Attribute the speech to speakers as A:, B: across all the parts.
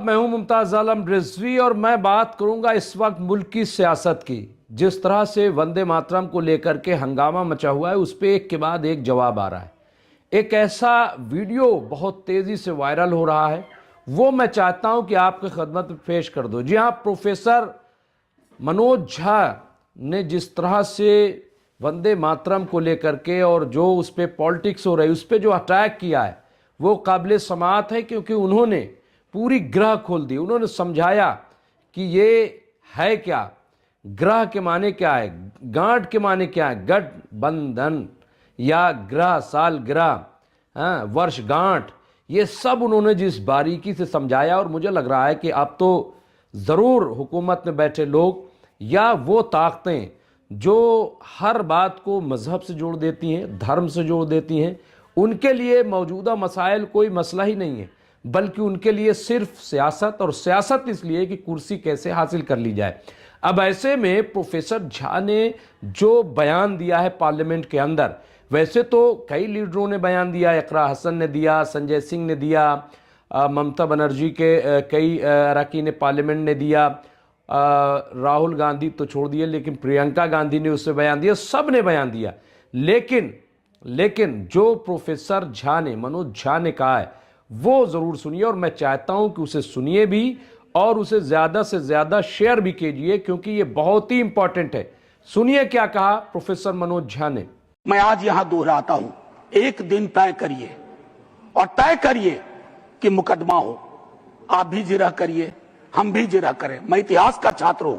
A: आदाब, मैं हूं मुमताज आलम रिजवी और मैं बात करूंगा इस वक्त मुल्क की सियासत की। जिस तरह से वंदे मातरम को लेकर के हंगामा मचा हुआ है, उस पर एक के बाद एक जवाब आ रहा है। एक ऐसा वीडियो बहुत तेज़ी से वायरल हो रहा है, वो मैं चाहता हूं कि आपके खदमत में पेश कर दो। जी हाँ, प्रोफेसर मनोज झा ने जिस तरह से वंदे मातरम को लेकर के और जो उस पर पॉलिटिक्स हो रही है, उस पर जो अटैक किया है, वो काबिल समाअत है, क्योंकि उन्होंने पूरी ग्रह खोल दी। उन्होंने समझाया कि ये है क्या, ग्रह के माने क्या है, गांठ के माने क्या है, गठबंधन या ग्रह साल ग्रह, वर्ष गांठ, ये सब उन्होंने जिस बारीकी से समझाया। और मुझे लग रहा है कि अब तो ज़रूर हुकूमत में बैठे लोग या वो ताकतें जो हर बात को मज़हब से जोड़ देती हैं, धर्म से जोड़ देती हैं, उनके लिए मौजूदा मसाइल कोई मसला ही नहीं है, बल्कि उनके लिए सिर्फ सियासत, और सियासत इसलिए कि कुर्सी कैसे हासिल कर ली जाए। अब ऐसे में प्रोफेसर झा ने जो बयान दिया है पार्लियामेंट के अंदर, वैसे तो कई लीडरों ने बयान दिया, इकरा हसन ने दिया, संजय सिंह ने दिया, ममता बनर्जी के कई अरकान पार्लियामेंट ने दिया, राहुल गांधी तो छोड़ दिए, लेकिन प्रियंका गांधी ने उससे बयान दिया, सब ने बयान दिया। लेकिन जो प्रोफेसर झा ने, मनोज झा ने कहा है, वो ज़रूर सुनिए, और मैं चाहता हूं कि उसे सुनिए भी और उसे ज़्यादा से ज़्यादा शेयर भी कीजिए, क्योंकि ये बहुत ही इंपॉर्टेंट है। सुनिए क्या कहा प्रोफेसर मनोज झा ने।
B: मैं आज यहां दोहराता हूं, एक दिन तय करिए और तय करिए कि मुकदमा हो। आप भी जिरह करिए, हम भी जिरह करें। मैं इतिहास का छात्र हूं,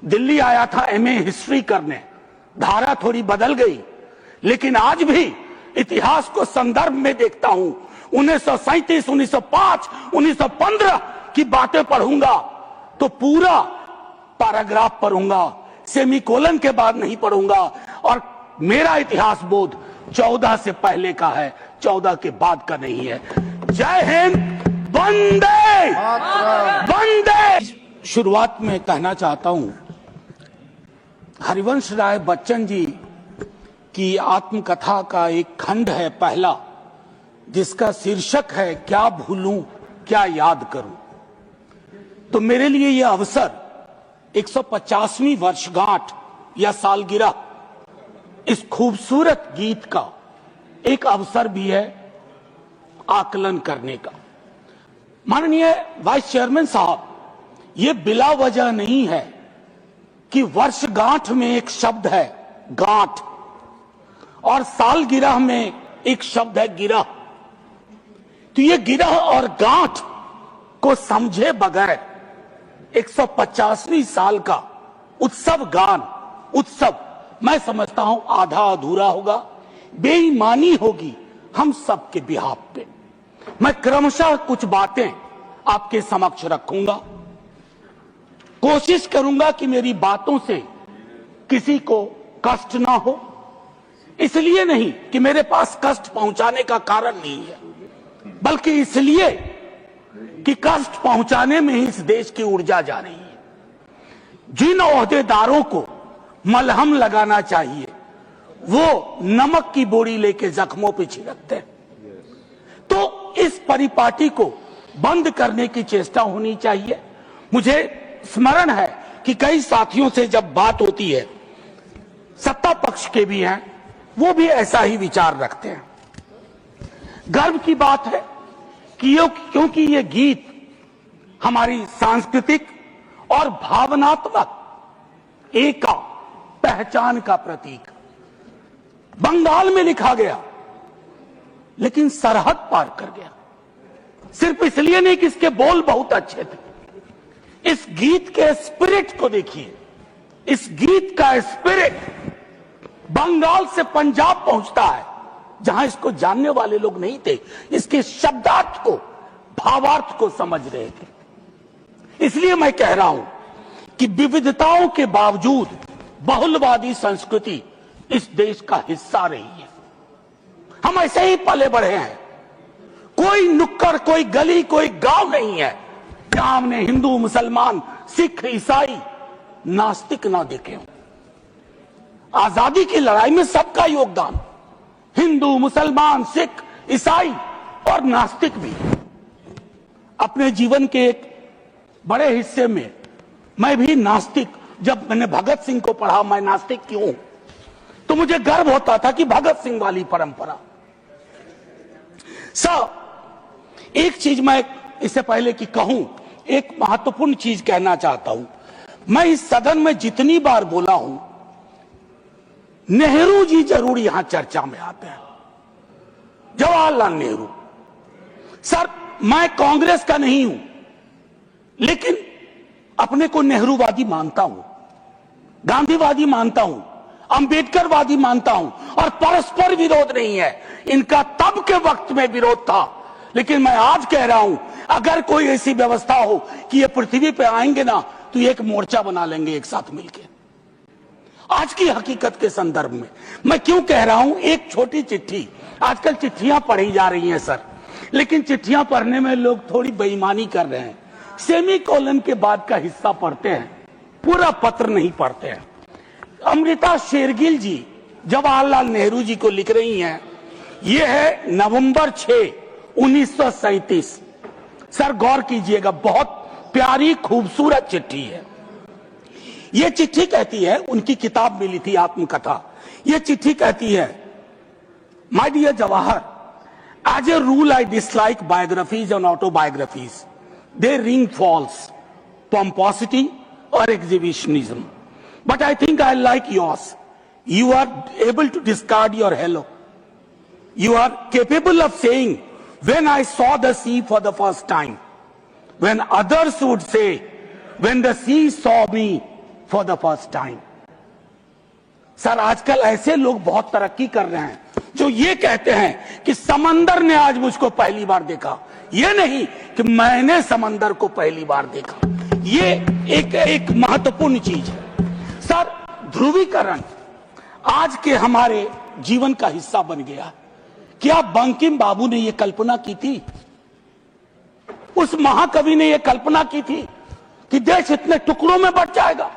B: दिल्ली आया था एमए हिस्ट्री करने, धारा थोड़ी बदल गई, लेकिन आज भी इतिहास को संदर्भ में देखता हूं। 1937, 1905, 1915 की बातें पढ़ूंगा तो पूरा पैराग्राफ पढ़ूंगा, सेमीकोलन के बाद नहीं पढ़ूंगा। और मेरा इतिहास बोध 14 से पहले का है, 14 के बाद का नहीं है। जय हिंद, वंदे वंदे। शुरुआत में कहना चाहता हूं, हरिवंश राय बच्चन जी की आत्मकथा का एक खंड है पहला, जिसका शीर्षक है क्या भूलूं क्या याद करूं। तो मेरे लिए यह अवसर 150वीं वर्षगांठ या सालगिरह इस खूबसूरत गीत का एक अवसर भी है आकलन करने का। माननीय वाइस चेयरमैन साहब, यह बिला वजह नहीं है कि वर्षगांठ में एक शब्द है गांठ और सालगिरह में एक शब्द है गिरह। तो ये गिरह और गांठ को समझे बगैर 150वीं साल का उत्सव गान, उत्सव मैं समझता हूं आधा अधूरा होगा, बेईमानी होगी हम सबके बिहाफ पे। मैं क्रमशः कुछ बातें आपके समक्ष रखूंगा, कोशिश करूंगा कि मेरी बातों से किसी को कष्ट ना हो। इसलिए नहीं कि मेरे पास कष्ट पहुंचाने का कारण नहीं है, बल्कि इसलिए कि कष्ट पहुंचाने में ही इस देश की ऊर्जा जा रही है। जिन ओहदेदारों को मलहम लगाना चाहिए, वो नमक की बोरी लेके जख्मों पे छिड़कते हैं। तो इस परिपाटी को बंद करने की चेष्टा होनी चाहिए। मुझे स्मरण है कि कई साथियों से जब बात होती है, सत्ता पक्ष के भी हैं, वो भी ऐसा ही विचार रखते हैं। गर्व की बात है कि क्योंकि ये गीत हमारी सांस्कृतिक और भावनात्मक एका पहचान का प्रतीक, बंगाल में लिखा गया लेकिन सरहद पार कर गया। सिर्फ इसलिए नहीं कि इसके बोल बहुत अच्छे थे, इस गीत के स्पिरिट को देखिए। इस गीत का स्पिरिट बंगाल से पंजाब पहुंचता है, जहां इसको जानने वाले लोग नहीं थे, इसके शब्दार्थ को, भावार्थ को समझ रहे थे। इसलिए मैं कह रहा हूं कि विविधताओं के बावजूद बहुलवादी संस्कृति इस देश का हिस्सा रही है। हम ऐसे ही पले बढ़े हैं। कोई नुक्कड़, कोई गली, कोई गांव नहीं है जहां हमने हिंदू, मुसलमान, सिख, ईसाई, नास्तिक ना देखे हों। आजादी की लड़ाई में सबका योगदान, हिंदू, मुसलमान, सिख, ईसाई और नास्तिक भी अपने जीवन के एक बड़े हिस्से में मैं भी नास्तिक, जब मैंने भगत सिंह को पढ़ा, मैं नास्तिक क्यों हूं, तो मुझे गर्व होता था कि भगत सिंह वाली परंपरा। एक चीज मैं इससे पहले कि कहूं, एक महत्वपूर्ण चीज कहना चाहता हूं। मैं इस सदन में जितनी बार बोला हूं, नेहरू जी जरूर यहां चर्चा में आते हैं, जवाहरलाल नेहरू। सर, मैं कांग्रेस का नहीं हूं, लेकिन अपने को नेहरूवादी मानता हूं, गांधीवादी मानता हूं, अंबेडकरवादी मानता हूं, और परस्पर विरोध नहीं है। इनका तब के वक्त में विरोध था, लेकिन मैं आज कह रहा हूं, अगर कोई ऐसी व्यवस्था हो कि ये पृथ्वी पे आएंगे ना, तो एक मोर्चा बना लेंगे एक साथ मिलकर। आज की हकीकत के संदर्भ में मैं क्यों कह रहा हूं, एक छोटी चिट्ठी, आजकल चिट्ठियां पढ़ी जा रही हैं सर, लेकिन चिट्ठियां पढ़ने में लोग थोड़ी बेईमानी कर रहे हैं। सेमी कोलन के बाद का हिस्सा पढ़ते हैं, पूरा पत्र नहीं पढ़ते हैं। अमृता शेरगिल जी जवाहरलाल नेहरू जी को लिख रही हैं, यह है नवंबर 6, 1937। सर गौर कीजिएगा, बहुत प्यारी खूबसूरत चिट्ठी है। यह चिट्ठी कहती है, उनकी किताब मिली थी आत्मकथा, यह चिट्ठी कहती है, my dear Jawahar, as a rule I dislike biographies and autobiographies, they ring false, pomposity or exhibitionism. But I think I like yours. You are able to discard your hello. You are capable of saying, when I saw the sea for the first time, when others would say, when the sea saw me for the first time. Sir, आजकल ऐसे लोग बहुत तरक्की कर रहे हैं जो ये कहते हैं कि समंदर ने आज मुझको पहली बार देखा, ये नहीं कि मैंने समंदर को पहली बार देखा। ये एक महत्वपूर्ण चीज है। सर, ध्रुवीकरण आज के हमारे जीवन का हिस्सा बन गया। क्या बंकिम बाबू ने यह कल्पना की थी, उस महाकवि ने यह कल्पना की थी कि देश इतने टुकड़ों में बट जाएगा?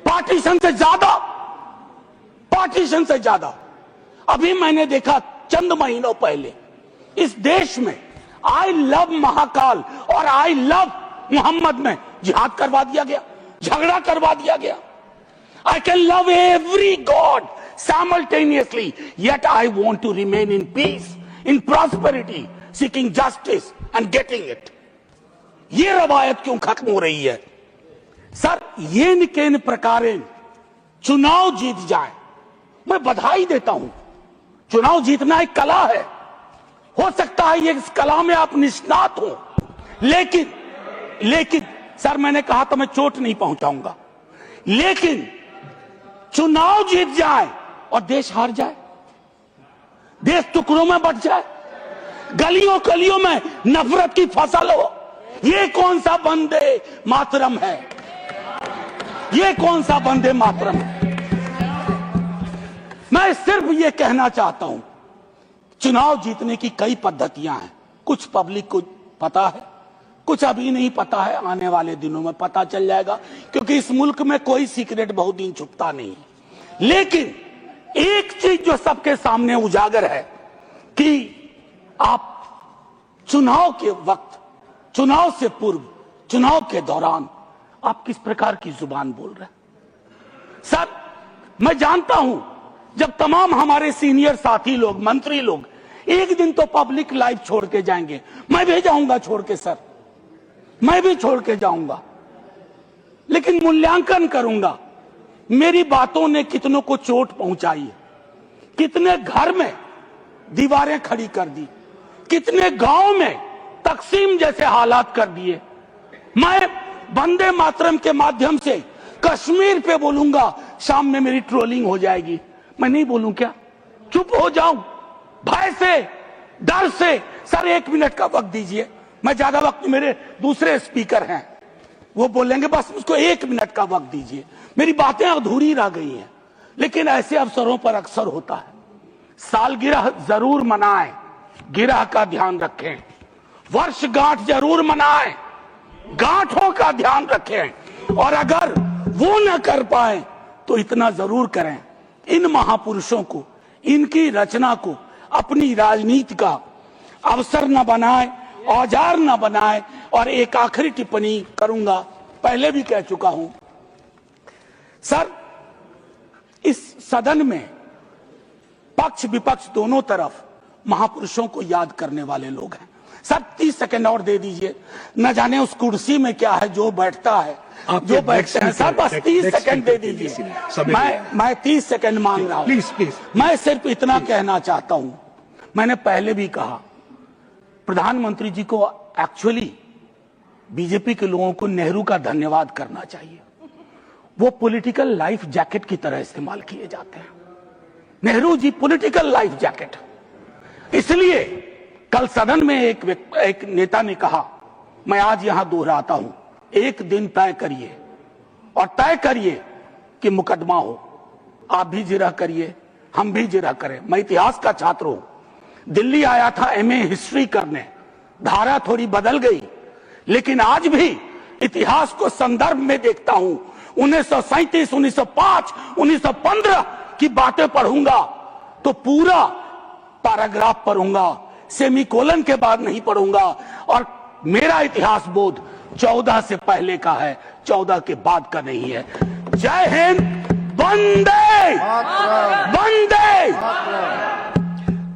B: पार्टीशन से ज्यादा। अभी मैंने देखा चंद महीनों पहले इस देश में आई लव महाकाल और आई लव मोहम्मद में जिहाद करवा दिया गया, झगड़ा करवा दिया गया। I can love every God simultaneously, yet I want to remain in peace, in prosperity, seeking justice and getting it. ये रवायत क्यों खत्म हो रही है? सर, ये निकेन प्रकारेण चुनाव जीत जाए, मैं बधाई देता हूं। चुनाव जीतना एक कला है, हो सकता है ये इस कला में आप निष्णात हो, लेकिन सर, मैंने कहा तो मैं चोट नहीं पहुंचाऊंगा, लेकिन चुनाव जीत जाए और देश हार जाए, देश टुकड़ों में बट जाए, गलियों गलियों में नफरत की फसल हो, ये कौन सा वंदे मातरम है? ये कौन सा वंदे मातरम है? मैं सिर्फ ये कहना चाहता हूं, चुनाव जीतने की कई पद्धतियां हैं। कुछ पब्लिक को पता है, कुछ अभी नहीं पता है, आने वाले दिनों में पता चल जाएगा, क्योंकि इस मुल्क में कोई सीक्रेट बहुत दिन छुपता नहीं। लेकिन एक चीज जो सबके सामने उजागर है कि आप चुनाव के वक्त, चुनाव से पूर्व, चुनाव के दौरान आप किस प्रकार की जुबान बोल रहे हैं। सर, मैं जानता हूं जब तमाम हमारे सीनियर साथी लोग, मंत्री लोग एक दिन तो पब्लिक लाइफ छोड़ के जाएंगे, मैं भी जाऊंगा छोड़ के सर, मैं भी छोड़ के जाऊंगा, लेकिन मूल्यांकन करूंगा मेरी बातों ने कितनों को चोट पहुंचाई है, कितने घर में दीवारें खड़ी कर दी, कितने गांव में तकसीम जैसे हालात कर दिए। मैं वंदे मातरम के माध्यम से कश्मीर पे बोलूंगा, शाम में मेरी ट्रोलिंग हो जाएगी, मैं नहीं बोलूं क्या? चुप हो जाऊं भय से, डर से? सर, 1 मिनट का वक्त दीजिए, मैं ज्यादा वक्त, मेरे दूसरे स्पीकर हैं वो बोलेंगे, बस उसको 1 मिनट का वक्त दीजिए। मेरी बातें अधूरी रह गई हैं, लेकिन ऐसे अवसरों पर अक्सर होता है। सालगिरह जरूर मनाएं, गिरह का ध्यान रखें, वर्षगांठ जरूर मनाएं, गांठों का ध्यान रखें, और अगर वो न कर पाए तो इतना जरूर करें, इन महापुरुषों को, इनकी रचना को अपनी राजनीति का अवसर न बनाएं औजार न बनाए। और एक आखिरी टिप्पणी करूंगा, पहले भी कह चुका हूं सर, इस सदन में पक्ष विपक्ष दोनों तरफ महापुरुषों को याद करने वाले लोग हैं। सर 30 सेकंड और दे दीजिए, न जाने उस कुर्सी में क्या है जो बैठता है, जो बैठते हैं। सर बस 30 सेकंड दे दीजिए, मैं 30 सेकंड मांग रहा हूं।
C: प्लीज
B: मैं सिर्फ इतना कहना चाहता हूं, मैंने पहले भी कहा, प्रधानमंत्री जी को एक्चुअली बीजेपी के लोगों को नेहरू का धन्यवाद करना चाहिए। वो पॉलिटिकल लाइफ जैकेट की तरह इस्तेमाल किए जाते हैं। Nehru ji political life jacket. इसलिए कल सदन में एक नेता ने कहा, मैं आज यहां दोहराता हूं, एक दिन तय करिए और तय करिए कि मुकदमा हो। आप भी जिरह करिए, हम भी जिरह करें। मैं इतिहास का छात्र हूं, दिल्ली आया था एमए हिस्ट्री करने, धारा थोड़ी बदल गई, लेकिन आज भी इतिहास को संदर्भ में देखता हूं। 1937, 1905, 1915 की बातें पढ़ूंगा तो पूरा पैराग्राफ पढ़ूंगा, सेमीकोलन के बाद नहीं पढ़ूंगा। और मेरा इतिहास बोध 14 से पहले का है, 14 के बाद का नहीं है। जय हिंद, वंदे वंदे।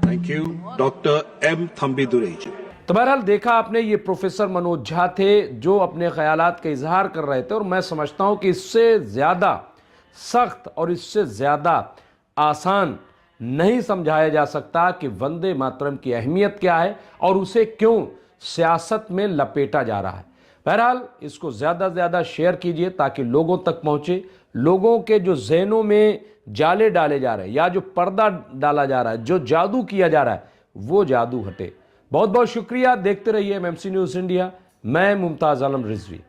C: Thank you doctor M Thambidurai ji.
A: तो बहरहाल देखा आपने, ये प्रोफेसर मनोज झा थे जो अपने ख्यालात का इजहार कर रहे थे। और मैं समझता हूं कि इससे ज़्यादा सख्त और इससे ज़्यादा आसान नहीं समझाया जा सकता कि वंदे मातरम की अहमियत क्या है और उसे क्यों सियासत में लपेटा जा रहा है। बहरहाल इसको ज़्यादा से ज़्यादा शेयर कीजिए ताकि लोगों तक पहुँचे, लोगों के जो जहनों में जाले डाले जा रहे हैं या जो पर्दा डाला जा रहा है, जो जादू किया जा रहा है, वो जादू हटे। बहुत बहुत शुक्रिया। देखते रहिए एमएमसी न्यूज़ इंडिया। मैं मुमताज़ आलम रिजवी।